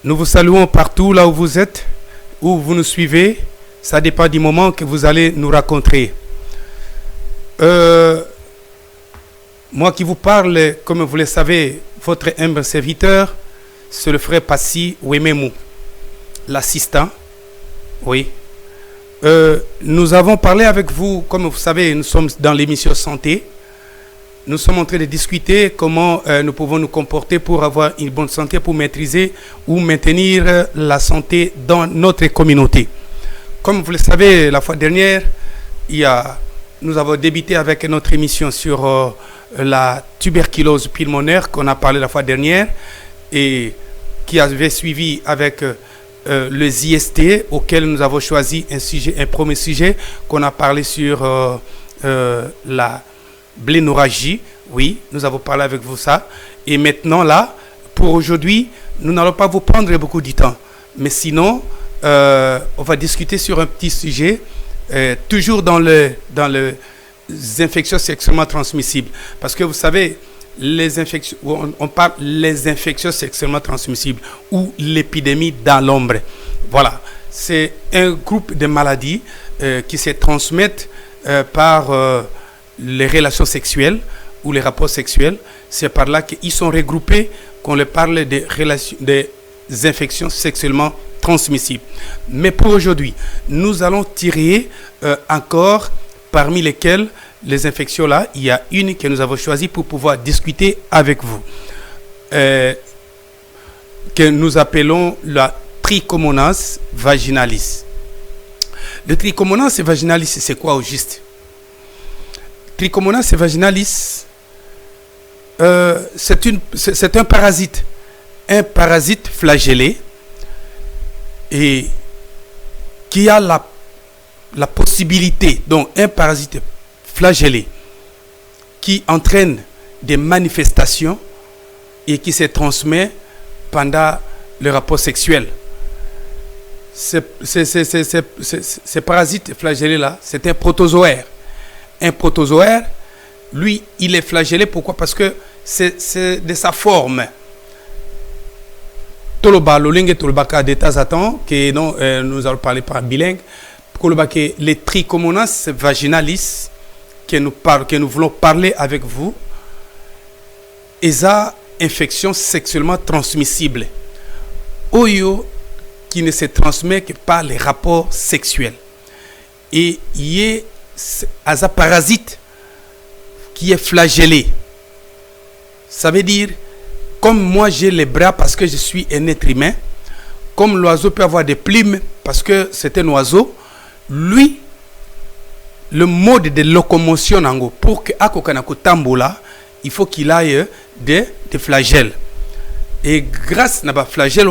Nous vous saluons partout là où vous êtes, où vous nous suivez. Ça dépend du moment que vous allez nous raconter. Moi qui vous parle, comme vous le savez, votre humble serviteur, c'est le frère Passy Ouememou, l'assistant. Oui. Nous avons parlé avec vous, comme vous savez, nous sommes dans l'émission Santé. Nous sommes en train de discuter comment nous pouvons nous comporter pour avoir une bonne santé, pour maîtriser ou maintenir la santé dans notre communauté. Comme vous le savez, la fois dernière, nous avons débuté avec notre émission sur la tuberculose pulmonaire qu'on a parlé la fois dernière et qui avait suivi avec le ZST auquel nous avons choisi un premier sujet qu'on a parlé sur la blénorragie. Oui, nous avons parlé avec vous ça. Et maintenant là, pour aujourd'hui, nous n'allons pas vous prendre beaucoup de temps. Mais sinon, on va discuter sur un petit sujet, toujours dans les infections sexuellement transmissibles. Parce que vous savez, on parle des infections sexuellement transmissibles ou l'épidémie dans l'ombre. Voilà, c'est un groupe de maladies qui se transmettent par les relations sexuelles ou les rapports sexuels. C'est par là qu'ils sont regroupés qu'on leur parle des infections sexuellement transmissibles. Mais pour aujourd'hui, nous allons tirer encore parmi lesquelles les infections là, il y a une que nous avons choisie pour pouvoir discuter avec vous, que nous appelons la trichomonas vaginalis. Le trichomonas vaginalis, c'est quoi au juste? Trichomonas vaginalis, c'est un parasite flagellé et qui a la possibilité, donc un parasite flagellé qui entraîne des manifestations et qui se transmet pendant le rapport sexuel. Ce parasite flagellé là, c'est un protozoaire. Un protozoaire, lui, il est flagellé. Pourquoi? Parce que c'est de sa forme. Toloba, l'olingue tolobaka de temps à temps, que nous allons parler par bilingue. Que les trichomonas vaginalis, que nous voulons parler avec vous, et ça, infection sexuellement transmissible. Oyo, qui ne se transmet que par les rapports sexuels. Et il y a un parasite qui est flagellé. Ça veut dire, comme moi j'ai les bras parce que je suis un être humain, comme l'oiseau peut avoir des plumes parce que c'est un oiseau, lui, le mode de locomotion pour que Akokanako Tambola, il faut qu'il aille des flagelles. Et grâce à flagelle,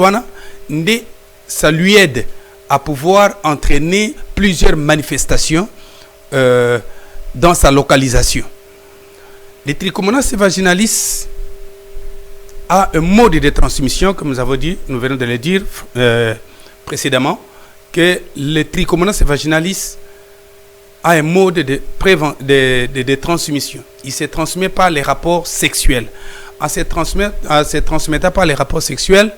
ça lui aide à pouvoir entraîner plusieurs manifestations dans sa localisation. Le trichomonas vaginalis a un mode de transmission, comme nous venons de le dire précédemment, que le trichomonas vaginalis a un mode de transmission. Il se transmet par les rapports sexuels. En se transmettant par les rapports sexuels,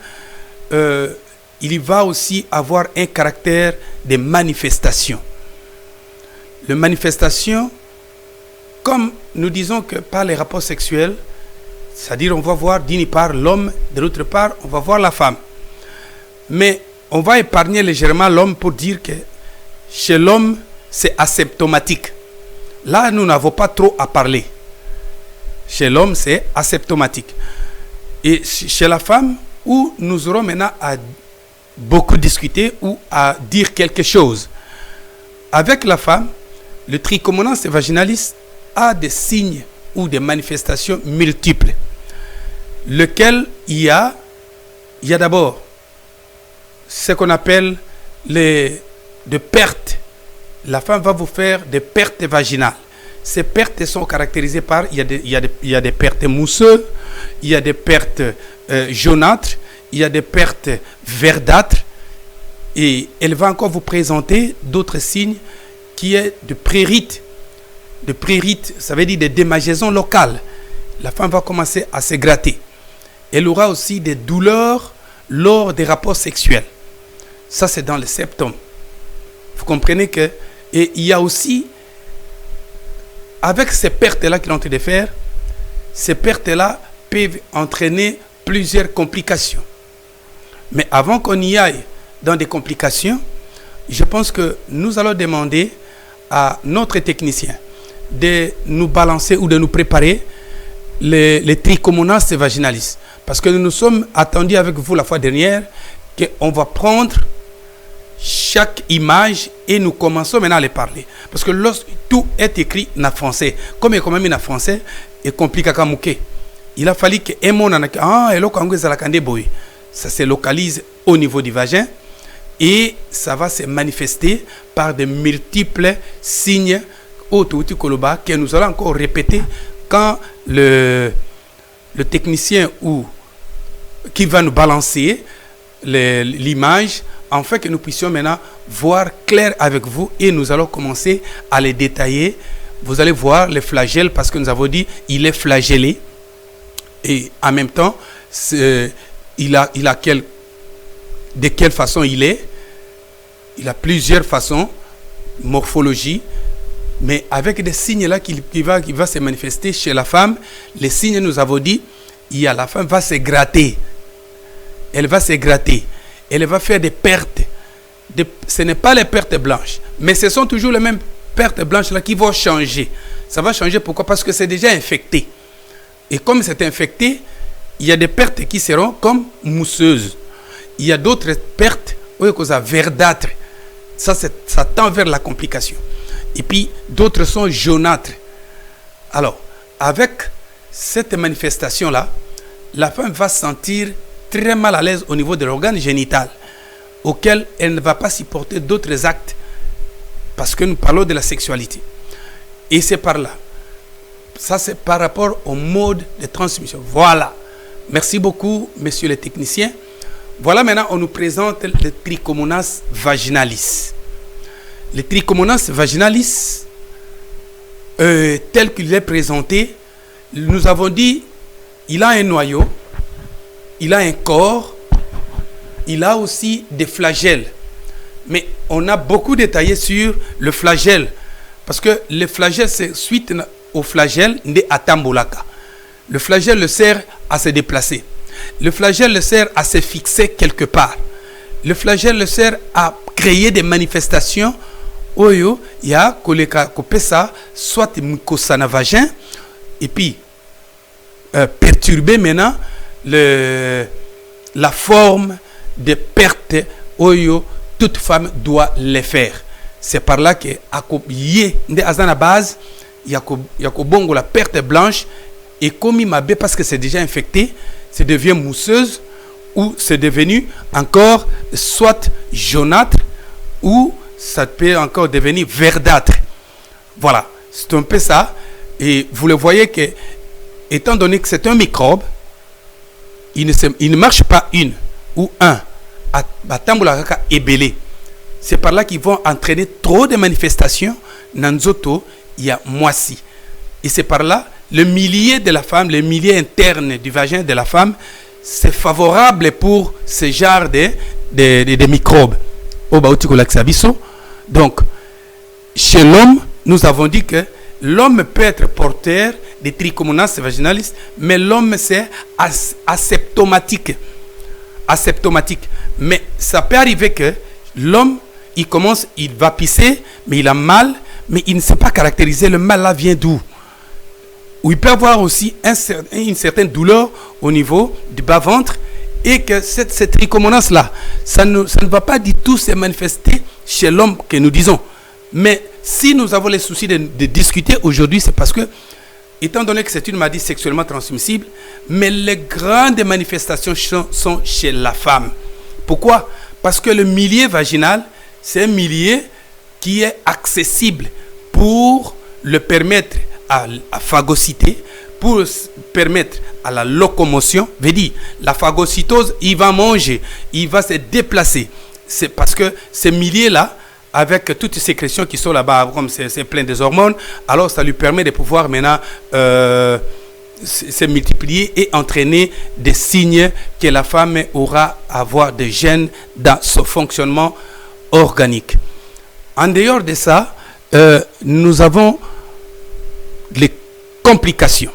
il va aussi avoir un caractère de manifestation. Les manifestations, comme nous disons que par les rapports sexuels, c'est-à-dire on va voir d'une part l'homme, de l'autre part on va voir la femme. Mais on va épargner légèrement l'homme pour dire que chez l'homme, c'est asymptomatique. Là, nous n'avons pas trop à parler. Chez l'homme, c'est asymptomatique. Et chez la femme, où nous aurons maintenant à beaucoup discuter ou à dire quelque chose. Avec la femme, le trichomonas vaginalis a des signes ou des manifestations multiples. Lequel il y a d'abord ce qu'on appelle des pertes. La femme va vous faire des pertes vaginales. Ces pertes sont caractérisées par, il y a des pertes mousseuses, il y a des pertes jaunâtres, il y a des pertes verdâtres, et elle va encore vous présenter d'autres signes qui est de prérite. De prérite, ça veut dire des démangeaisons locales. La femme va commencer à se gratter. Elle aura aussi des douleurs lors des rapports sexuels. Ça, c'est dans le septum. Vous comprenez que... Et il y a aussi, avec ces pertes-là qu'il est en train de faire, ces pertes-là peuvent entraîner plusieurs complications. Mais avant qu'on y aille dans des complications, je pense que nous allons demander à notre technicien de nous balancer ou de nous préparer les trichomonas vaginalis. Parce que nous nous sommes attendus avec vous la fois dernière qu'on va prendre chaque image et nous commençons maintenant à les parler. Parce que lorsque tout est écrit en français, comme il est quand même en français, c'est compliqué à mouquer. Il a fallu que ça se localise au niveau du vagin et ça va se manifester par de multiples signes que nous allons encore répéter quand le technicien ou qui va nous balancer l'image, en fait que nous puissions maintenant voir clair avec vous et nous allons commencer à les détailler. Vous allez voir les flagelles parce que nous avons dit il est flagellé et en même temps il a de quelle façon il est. Il a plusieurs façons, morphologie, mais avec des signes là qui va se manifester chez la femme. Les signes, nous avons dit, la femme va se gratter. Elle va se gratter. Elle va faire des pertes. Ce n'est pas les pertes blanches, mais ce sont toujours les mêmes pertes blanches là qui vont changer. Ça va changer pourquoi? Parce que c'est déjà infecté. Et comme c'est infecté, il y a des pertes qui seront comme mousseuses. Il y a d'autres pertes verdâtres. Ça tend vers la complication. Et puis, d'autres sont jaunâtres. Alors, avec cette manifestation-là, la femme va se sentir très mal à l'aise au niveau de l'organe génital, auquel elle ne va pas supporter d'autres actes, parce que nous parlons de la sexualité. Et c'est par là. Ça, c'est par rapport au mode de transmission. Voilà. Merci beaucoup, messieurs les techniciens. Voilà, maintenant, on nous présente le trichomonas vaginalis. Le trichomonas vaginalis, tel qu'il est présenté, nous avons dit, il a un noyau, il a un corps, il a aussi des flagelles. Mais on a beaucoup détaillé sur le flagelle, parce que le flagelle, c'est suite au flagelle de Atambolaka. Le flagelle le sert à se déplacer. Le flagelle le sert à se fixer quelque part. Le flagelle le sert à créer des manifestations. Oyo, il y a ça, soit mucosana vagin, et puis perturber maintenant la forme de perte. Oyo, toute femme doit les faire. C'est par là que à la base, il y a bongo la perte blanche. Et comme il m'a bé parce que c'est déjà infecté, ça devient mousseuse ou c'est devenu encore soit jaunâtre ou ça peut encore devenir verdâtre. Voilà, c'est un peu ça. Et vous le voyez que, étant donné que c'est un microbe, il ne marche pas une ou un. C'est par là qu'ils vont entraîner trop de manifestations. Nanzoto, il y a moisi. Et c'est par là, le milieu de la femme, le milieu interne du vagin de la femme, c'est favorable pour ce genre de microbes. Donc, chez l'homme, nous avons dit que l'homme peut être porteur de trichomonas vaginalis, mais l'homme c'est asymptomatique. Mais ça peut arriver que l'homme, il va pisser, mais il a mal, mais il ne sait pas caractériser le mal là vient d'où. Ou il peut avoir aussi une certaine douleur au niveau du bas-ventre et que cette trichomonas-là, ça ne va pas du tout se manifester chez l'homme que nous disons. Mais si nous avons les soucis de discuter aujourd'hui, c'est parce que, étant donné que c'est une maladie sexuellement transmissible, mais les grandes manifestations sont chez la femme. Pourquoi? Parce que le milieu vaginal, c'est un milieu qui est accessible pour le permettre à phagocyter, pour permettre à la locomotion. Veut dire, la phagocytose, il va manger, il va se déplacer. C'est parce que ce milieu-là, avec toutes les sécrétions qui sont là-bas, comme c'est plein des hormones, alors ça lui permet de pouvoir maintenant se multiplier et entraîner des signes que la femme aura à avoir des gènes dans son fonctionnement organique. En dehors de ça, nous avons les complications.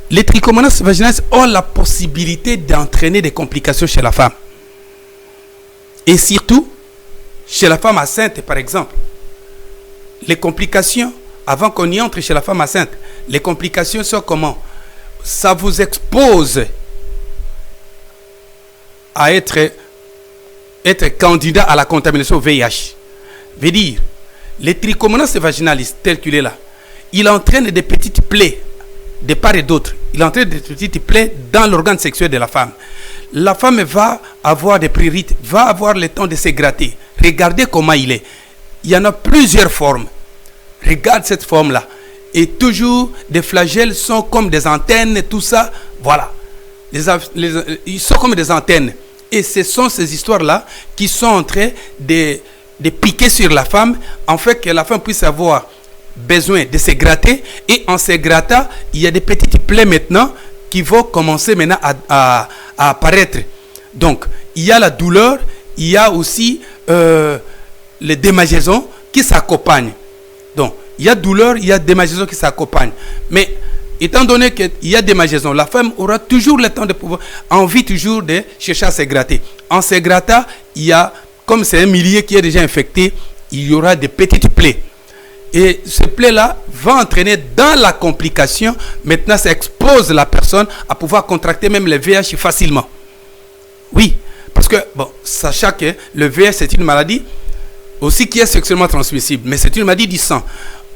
Les trichomonas vaginalis ont la possibilité d'entraîner des complications chez la femme. Et surtout, chez la femme enceinte, par exemple. Les complications, avant qu'on y entre chez la femme enceinte, les complications sont comment? Ça vous expose à être candidat à la contamination VIH. Veut dire, les trichomonas vaginalis, tel qu'il est là, il entraîne des petites plaies de part et d'autre. Il entraîne des petites plaies dans l'organe sexuel de la femme. La femme va avoir des prurites, va avoir le temps de se gratter. Regardez comment il est. Il y en a plusieurs formes. Regarde cette forme-là. Et toujours, des flagelles sont comme des antennes, tout ça. Voilà. Ils sont comme des antennes. Et ce sont ces histoires-là qui sont en train de piquer sur la femme, en fait que la femme puisse avoir besoin de se gratter. Et en se grattant, il y a des petites plaies maintenant qui vont commencer maintenant à apparaître. Donc, il y a la douleur, il y a aussi les démangeaisons qui s'accompagnent. Donc, il y a douleur, il y a démangeaisons qui s'accompagnent. Mais, étant donné qu'il y a démangeaisons, la femme aura toujours le temps de pouvoir, envie toujours de chercher à se gratter. En se grattant, il y a, comme c'est un milieu qui est déjà infecté, il y aura des petites plaies. Et ce plaies-là va entraîner dans la complication. Maintenant, ça expose la personne à pouvoir contracter même le VIH facilement. Oui, parce que, bon, sachant que le VIH, c'est une maladie aussi qui est sexuellement transmissible, mais c'est une maladie du sang.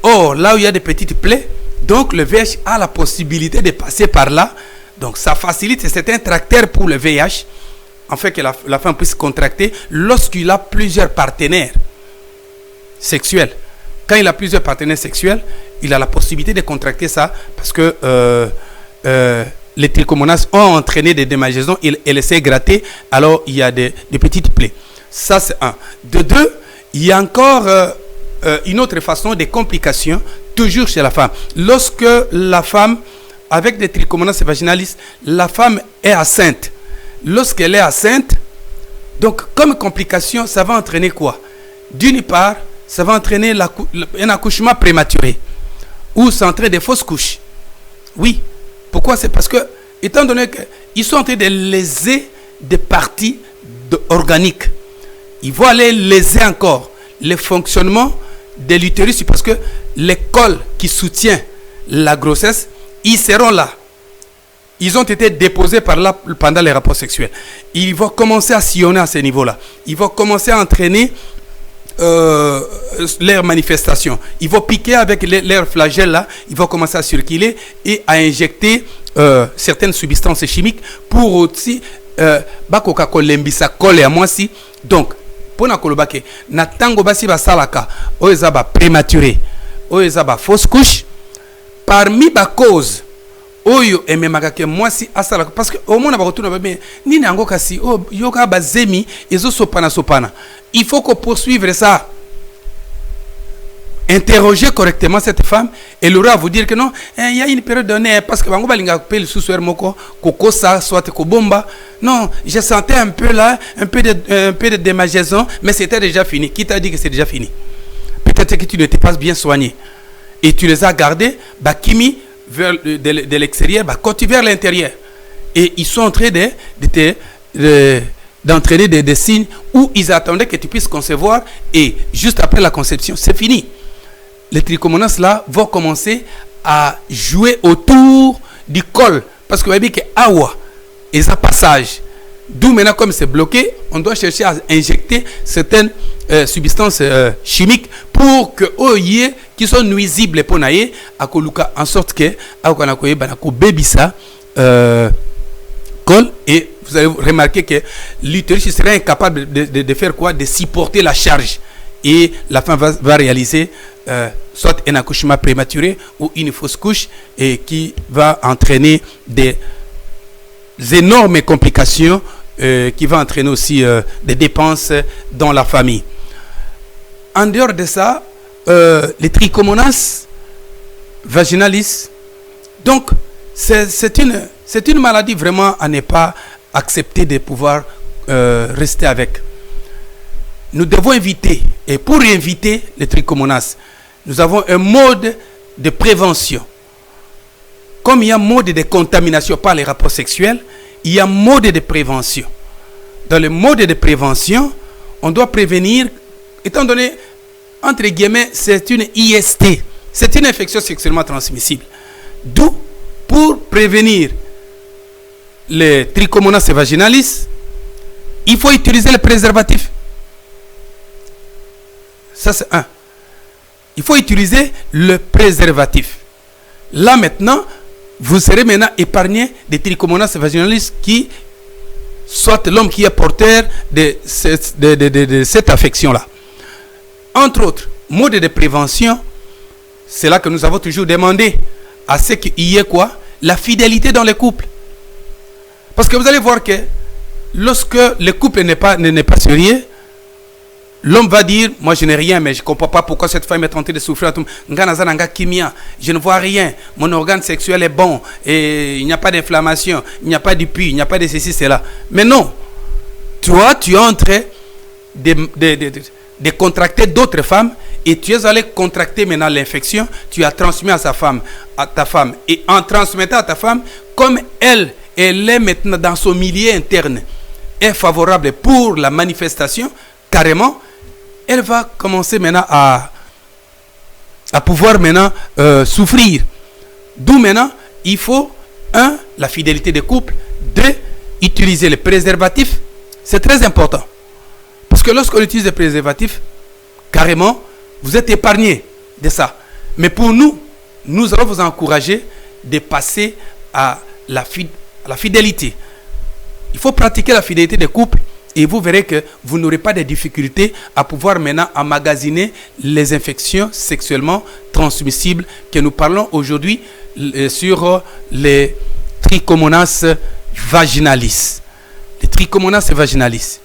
Or, là où il y a des petites plaies, donc le VIH a la possibilité de passer par là. Donc, ça facilite, c'est un tracteur pour le VIH, en fait que la femme puisse contracter lorsqu'il a plusieurs partenaires sexuels. Quand il a plusieurs partenaires sexuels, il a la possibilité de contracter ça parce que les trichomonas ont entraîné des démangeaisons et laissé gratter, alors il y a des petites plaies. Ça, c'est un. De deux, il y a encore une autre façon de complications, toujours chez la femme. Lorsque la femme, avec des trichomonas vaginalis, la femme est enceinte. Lorsqu'elle est enceinte, donc comme complication, ça va entraîner quoi? D'une part, ça va entraîner un accouchement prématuré ou ça entraîne des fausses couches. Oui. Pourquoi? C'est parce que, étant donné qu'ils sont en train de léser des parties organiques, ils vont aller léser encore le fonctionnement de l'utérus parce que les cols qui soutient la grossesse, ils seront là. Ils ont été déposés par là pendant les rapports sexuels. Ils vont commencer à sillonner à ce niveau-là. Ils vont commencer à entraîner leurs manifestations. Ils vont piquer avec leurs flagelles là, ils vont commencer à circuler et à injecter certaines substances chimiques pour aussi bakoka kolembisa kole ya mwasi. Donc pour na kolobake na tango basi basalaka oyo ba prématuré oyo ba fausse couche, parmi ba cause oyo ememaka ke mwasi asalaka parce que au monde ba retourna ba bien nini yango kasi o yoka bazemi ezo sopana. Il faut qu'on poursuive ça. Interroger correctement cette femme. Elle aura à vous dire que non, il y a une période donnée, parce que bango balinga pe le sous-suer moko, koko ça, soit kobomba. Non, je sentais un peu là, un peu de démangeaison, mais c'était déjà fini. Qui t'a dit que c'est déjà fini? Peut-être que tu ne t'es pas bien soigné. Et tu les as gardés, bakimi, vers de l'extérieur, quand vers l'intérieur. Et ils sont en train d'entraîner des signes où ils attendaient que tu puisses concevoir et juste après la conception, c'est fini. Les trichomonas là vont commencer à jouer autour du col parce que vous voyez que awa et ça passage. D'où maintenant comme c'est bloqué, on doit chercher à injecter certaines substances chimiques pour que oye qui sont nuisibles pour naïe à koluka en sorte que aokanakoye banako bebisa col et vous allez remarquer que l'utérus serait incapable de faire quoi? De supporter la charge. Et la femme va réaliser soit un accouchement prématuré ou une fausse couche et qui va entraîner des énormes complications qui va entraîner aussi des dépenses dans la famille. En dehors de ça, les trichomonas vaginalis, Donc, c'est une maladie vraiment à ne pas accepter de pouvoir rester avec. Nous devons éviter, et pour éviter les trichomonas, nous avons un mode de prévention. Comme il y a un mode de contamination par les rapports sexuels, il y a un mode de prévention. Dans le mode de prévention, on doit prévenir, étant donné, entre guillemets, c'est une IST, c'est une infection sexuellement transmissible. D'où, pour prévenir les trichomonas vaginalis, il faut utiliser le préservatif. Ça, c'est un. Il faut utiliser le préservatif. Là, maintenant, vous serez maintenant épargné des trichomonas vaginalis qui, soit l'homme qui est porteur de cette affection-là. Entre autres, mode de prévention, c'est là que nous avons toujours demandé à ce qu'il y ait quoi? La fidélité dans les couples. Parce que vous allez voir que lorsque le couple n'est pas sérieux, l'homme va dire, moi je n'ai rien, mais je ne comprends pas pourquoi cette femme est en train de souffrir. Je ne vois rien, mon organe sexuel est bon, et il n'y a pas d'inflammation, il n'y a pas de puits, il n'y a pas de ceci, cela. Mais non, toi tu es en train de contracter d'autres femmes, et tu es allé contracter maintenant l'infection, tu as transmis à ta femme, et en transmettant à ta femme, comme elle est maintenant dans son milieu interne, est favorable pour la manifestation, carrément, elle va commencer maintenant à pouvoir maintenant souffrir. D'où maintenant, il faut, un, la fidélité des couples, deux, utiliser les préservatifs. C'est très important. Parce que lorsqu'on utilise les préservatifs, carrément, vous êtes épargné de ça. Mais pour nous, nous allons vous encourager de passer à la fidélité. Il faut pratiquer la fidélité des couples. Et vous verrez que vous n'aurez pas de difficultés à pouvoir maintenant emmagasiner les infections sexuellement transmissibles que nous parlons aujourd'hui sur les trichomonas vaginalis. Les trichomonas vaginalis.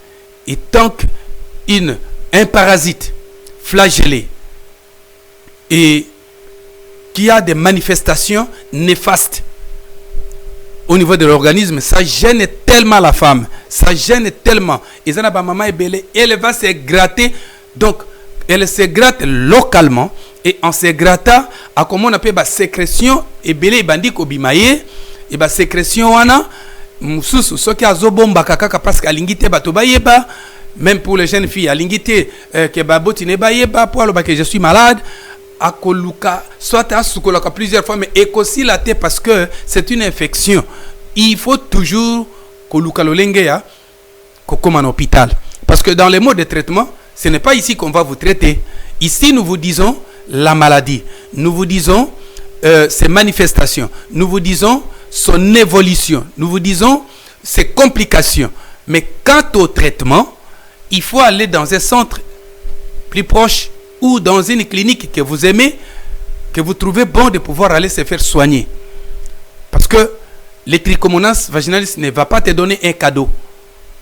Et tant qu'un parasite flagellé et qui a des manifestations néfastes au niveau de l'organisme, ça gêne tellement la femme, ça gêne tellement. Et ça, maman est belle, elle va se gratter. Donc, elle se gratte localement. Et en se grattant, à comment on appelle la sécrétion, et belle et bandit kobimaye, et la sécrétion, wana, moussous, ce qui a zobomba kaka parce qu'à l'ingité, batobayeba, même pour les jeunes filles, à l'ingité, que babotine bayeba, pour le que je suis malade. À Koluka, soit à Sukoloka plusieurs fois, mais aussi la tête parce que c'est une infection. Il faut toujours Koluka Lolengeya, comme en hôpital. Parce que dans les modes de traitement, ce n'est pas ici qu'on va vous traiter. Ici, nous vous disons la maladie. Nous vous disons ses manifestations. Nous vous disons son évolution. Nous vous disons ses complications. Mais quant au traitement, il faut aller dans un centre plus proche ou dans une clinique que vous aimez, que vous trouvez bon de pouvoir aller se faire soigner. Parce que les trichomonas vaginalis ne va pas te donner un cadeau.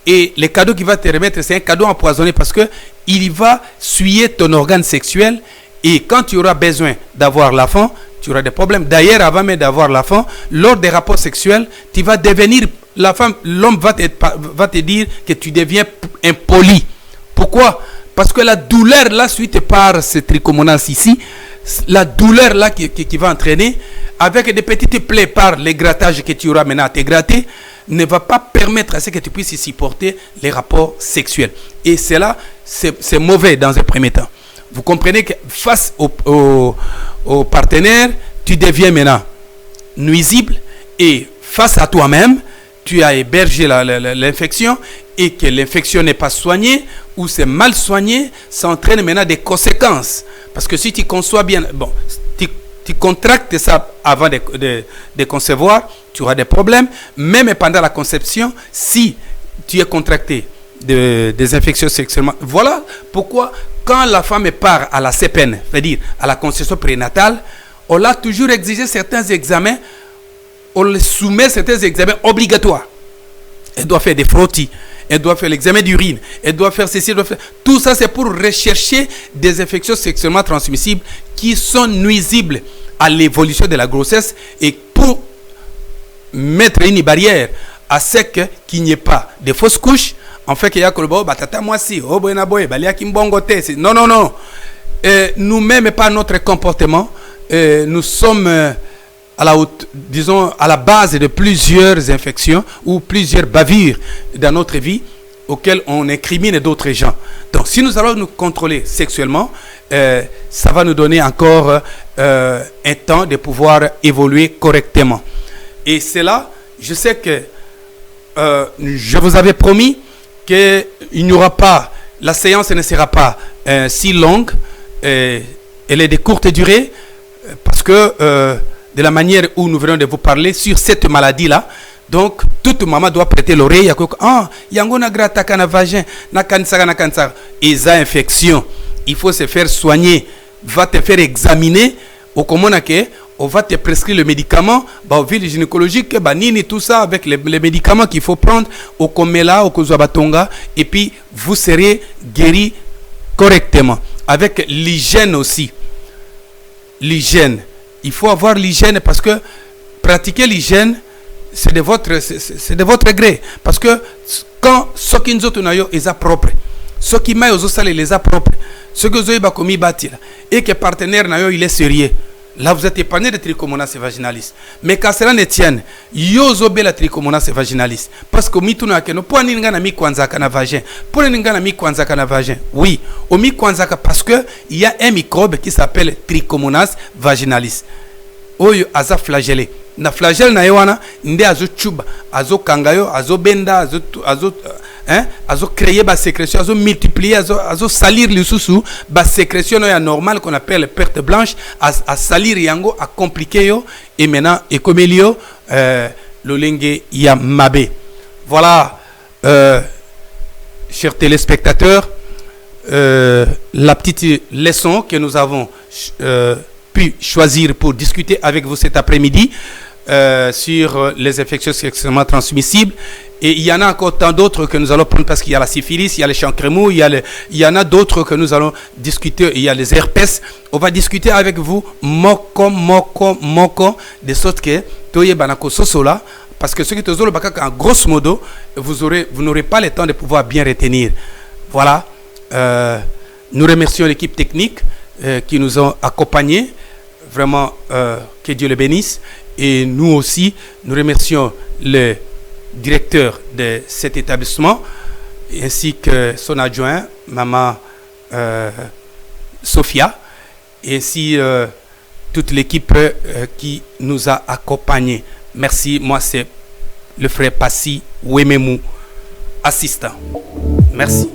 Et le cadeau qu'il va te remettre, c'est un cadeau empoisonné parce que il va suyer ton organe sexuel et quand tu auras besoin d'avoir l'enfant, tu auras des problèmes. D'ailleurs, avant même d'avoir l'enfant, lors des rapports sexuels, tu vas devenir, l'homme va te dire que tu deviens impoli. Pourquoi? Parce que la douleur là, suite par ce trichomonas ici, la douleur là qui va entraîner, avec des petites plaies par les grattages que tu auras maintenant à te gratter, ne va pas permettre à ce que tu puisses supporter les rapports sexuels. Et cela, c'est mauvais dans un premier temps. Vous comprenez que face au partenaire, tu deviens maintenant nuisible et face à toi-même, tu as hébergé l'infection et que l'infection n'est pas soignée ou c'est mal soigné, ça entraîne maintenant des conséquences. Parce que si tu conçois bien, bon, tu contractes ça avant de concevoir, tu auras des problèmes. Même pendant la conception, si tu es contracté des infections sexuellement. Voilà pourquoi quand la femme part à la CPN, c'est-à-dire à la conception prénatale, on a toujours exigé certains examens, on les soumet certains examens obligatoires. Elle doit faire des frottis, elle doit faire l'examen d'urine, elle doit faire ceci, elle doit faire... Tout ça, c'est pour rechercher des infections sexuellement transmissibles qui sont nuisibles à l'évolution de la grossesse et pour mettre une barrière à ce qu'il n'y ait pas de fausses couches. En fait, qu'il y a que le bon, batata moi si, oh boy na boy, balia kimbongote. Non, non, non. Nous-mêmes, par notre comportement, nous sommes à la haute, disons, à la base de plusieurs infections ou plusieurs bavures dans notre vie auxquelles on incrimine d'autres gens. Donc, si nous allons nous contrôler sexuellement, ça va nous donner encore un temps de pouvoir évoluer correctement. Et c'est là, je sais que je vous avais promis qu'il n'y aura pas, la séance ne sera pas si longue, elle est de courte durée, parce que de la manière où nous venons de vous parler sur cette maladie-là, donc toute maman doit prêter l'oreille. Ah, yango na grata kana vagin, na kansa na kansa, isa infection. Il faut se faire soigner, va te faire examiner, au comment on va te prescrire le médicament, au ville gynécologique, nini tout ça avec les médicaments qu'il faut prendre au Komela, au Kozoabatonga, et puis vous serez guéri correctement avec l'hygiène aussi. L'hygiène, il faut avoir l'hygiène parce que pratiquer l'hygiène, c'est de votre gré. Parce que quand ce qui nous est propre, ce qui m'a aussi les a propres, ce que vous avez commis bâtir et que partenaire il est sérieux. Là, vous êtes épargné de trichomonas vaginalis. Mais quand cela ne tienne, yozo be la trichomonas vaginalis. Parce que mituna ke no po ninga na mi kwanzaka na vagin. Pour ninga na mi kwanzaka na vagin. Oui, au mi kwanzaka parce que il y a un microbe qui s'appelle trichomonas vaginalis. Oyo aza flagellé. Na flagelle na yowana nde azo chuba, azo kangayo, azo benda, azo créer ba sécrétion, azo multiplier, azo salir le sous ba sécrétion ya normal qu'on appelle perte blanche, à salir yango, à compliquer yo et maintenant et comme elio le lengue ya mabe. Voilà, chers téléspectateurs, la petite leçon que nous avons pu choisir pour discuter avec vous cet après-midi sur les infections sexuellement transmissibles. Et il y en a encore tant d'autres que nous allons prendre parce qu'il y a la syphilis, il y a les chancremous, il y en a d'autres que nous allons discuter. Il y a les herpès. On va discuter avec vous moko, de sorte que toye banako sosola, parce que ce qui te zolo bakaka en grosso modo, vous n'aurez pas le temps de pouvoir bien retenir. Voilà. Nous remercions l'équipe technique qui nous ont accompagnés. Vraiment, que Dieu le bénisse. Et nous aussi, nous remercions le directeur de cet établissement, ainsi que son adjoint, maman Sophia, et ainsi toute l'équipe qui nous a accompagnés. Merci, moi c'est le frère Passi Wememu, assistant. Merci.